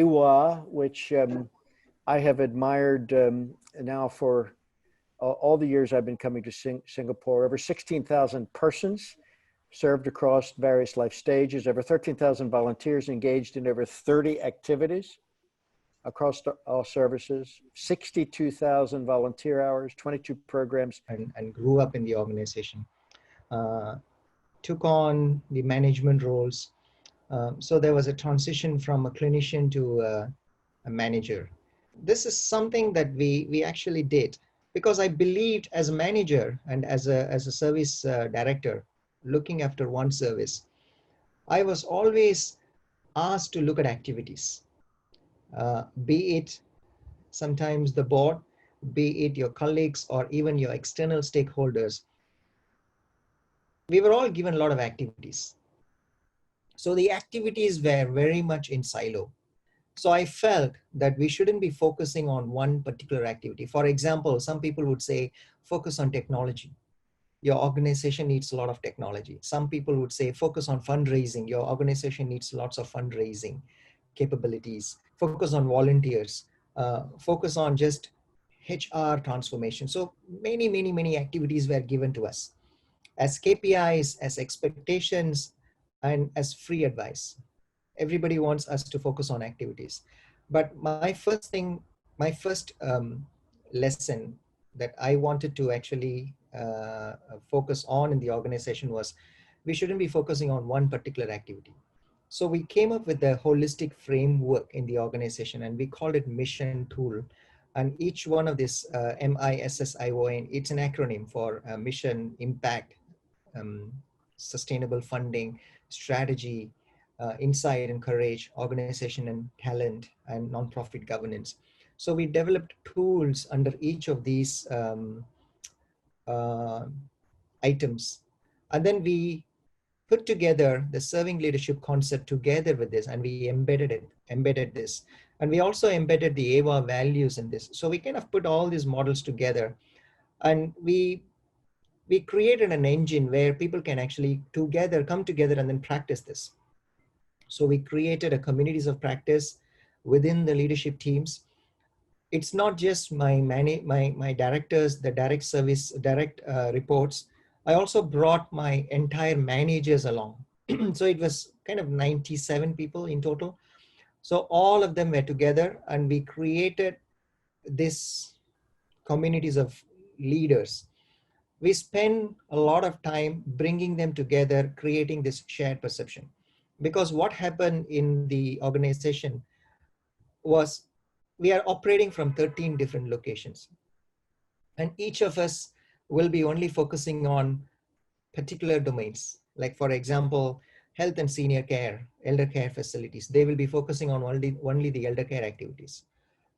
AWWA, which I have admired now for all the years I've been coming to Singapore. Over 16,000 persons served across various life stages, over 13,000 volunteers engaged in over 30 activities across all services, 62,000 volunteer hours, 22 programs. And grew up in the organization, took on the management roles. So there was a transition from a clinician to a manager. This is something that we actually did because I believed as a manager and as a service director looking after one service, I was always asked to look at activities, be it sometimes the board, be it your colleagues or even your external stakeholders. We were all given a lot of activities. So the activities were very much in silo. So I felt that we shouldn't be focusing on one particular activity. For example, some people would say, focus on technology. Your organization needs a lot of technology. Some people would say, focus on fundraising. Your organization needs lots of fundraising capabilities. Focus on volunteers. Focus on just HR transformation. So many activities were given to us as KPIs, as expectations, and as free advice. Everybody wants us to focus on activities. But my first lesson that I wanted to actually focus on in the organization was we shouldn't be focusing on one particular activity. So we came up with a holistic framework in the organization and we called it mission tool. And each one of this MISSION, it's an acronym for mission, impact, sustainable funding, strategy, insight and courage, organization and talent, and nonprofit governance. So we developed tools under each of these items. And then we put together the serving leadership concept together with this, and we embedded this. And we also embedded the AWWA values in this. So we kind of put all these models together, and we created an engine where people can actually come together and then practice this. So we created a communities of practice within the leadership teams. It's not just my directors, the direct reports. I also brought my entire managers along. So it was kind of 97 people in total. So all of them were together and we created this communities of leaders. We spend a lot of time bringing them together, creating this shared perception. Because what happened in the organization was we are operating from 13 different locations. And each of us will be only focusing on particular domains. Like for example, health and senior care, elder care facilities. They will be focusing on only the elder care activities.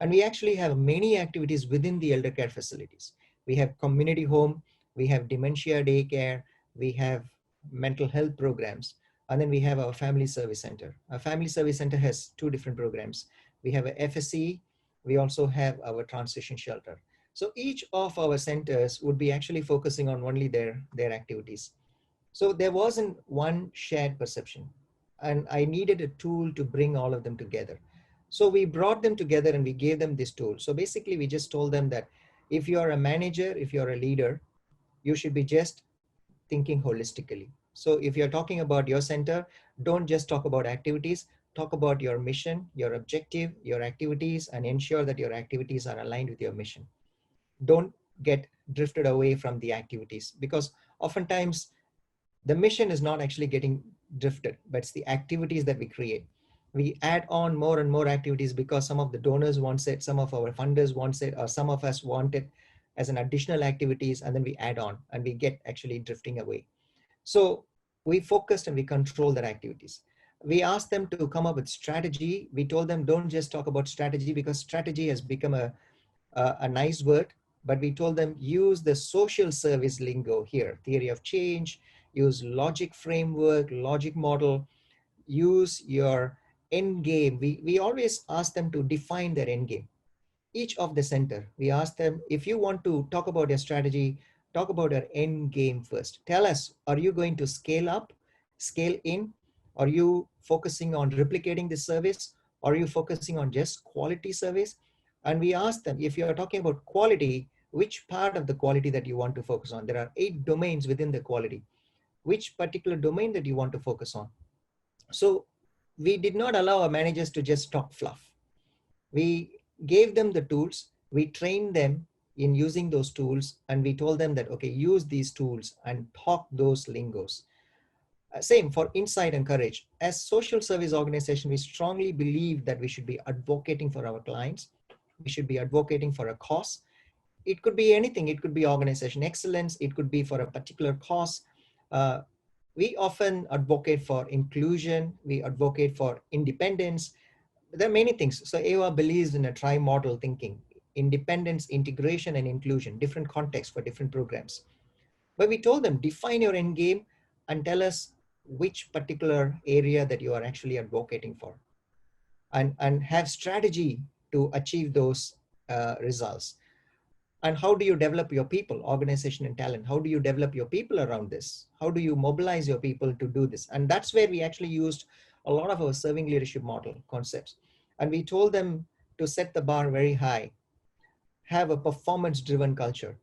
And we actually have many activities within the elder care facilities. We have community home, we have dementia daycare, we have mental health programs, and then we have our family service center. Our family service center has two different programs. We have a FSC, we also have our transition shelter. So each of our centers would be actually focusing on only their activities. So there wasn't one shared perception, and I needed a tool to bring all of them together. So we brought them together and we gave them this tool. So basically we just told them that if you're a manager, if you're a leader, you should be just thinking holistically. So if you're talking about your center, don't just talk about activities, talk about your mission, your objective, your activities, and ensure that your activities are aligned with your mission. Don't get drifted away from the activities, because oftentimes the mission is not actually getting drifted, but it's the activities that we create. We add on more and more activities because some of the donors want it, some of our funders want it, or some of us want it as an additional activities, and then we add on and we get actually drifting away. So we focused and we controlled their activities. We asked them to come up with strategy. We told them, don't just talk about strategy, because strategy has become a nice word, but we told them use the social service lingo here, theory of change, use logic framework, logic model, use your end game. We always ask them to define their end game. Each of the center, we ask them, if you want to talk about your strategy, talk about your end game first. Tell us, are you going to scale up, scale in, Are you focusing on replicating the service? Are you focusing on just quality service? And we asked them, if you are talking about quality, which part of the quality that you want to focus on? There are 8 domains within the quality. Which particular domain that you want to focus on? So we did not allow our managers to just talk fluff. We gave them the tools, we trained them in using those tools, and we told them that, okay, use these tools and talk those lingos. Same for insight and courage. As social service organization, we strongly believe that we should be advocating for our clients. We should be advocating for a cause. It could be anything. It could be organization excellence. It could be for a particular cause. We often advocate for inclusion. We advocate for independence. There are many things. So AWWA believes in a tri-model thinking: independence, integration, and inclusion, different contexts for different programs. But we told them, define your end game and tell us which particular area that you are actually advocating for, and have strategy to achieve those results. And how do you develop your people, organization and talent? How do you develop your people around this? How do you mobilize your people to do this? And that's where we actually used a lot of our serving leadership model concepts. And we told them to set the bar very high, have a performance driven culture.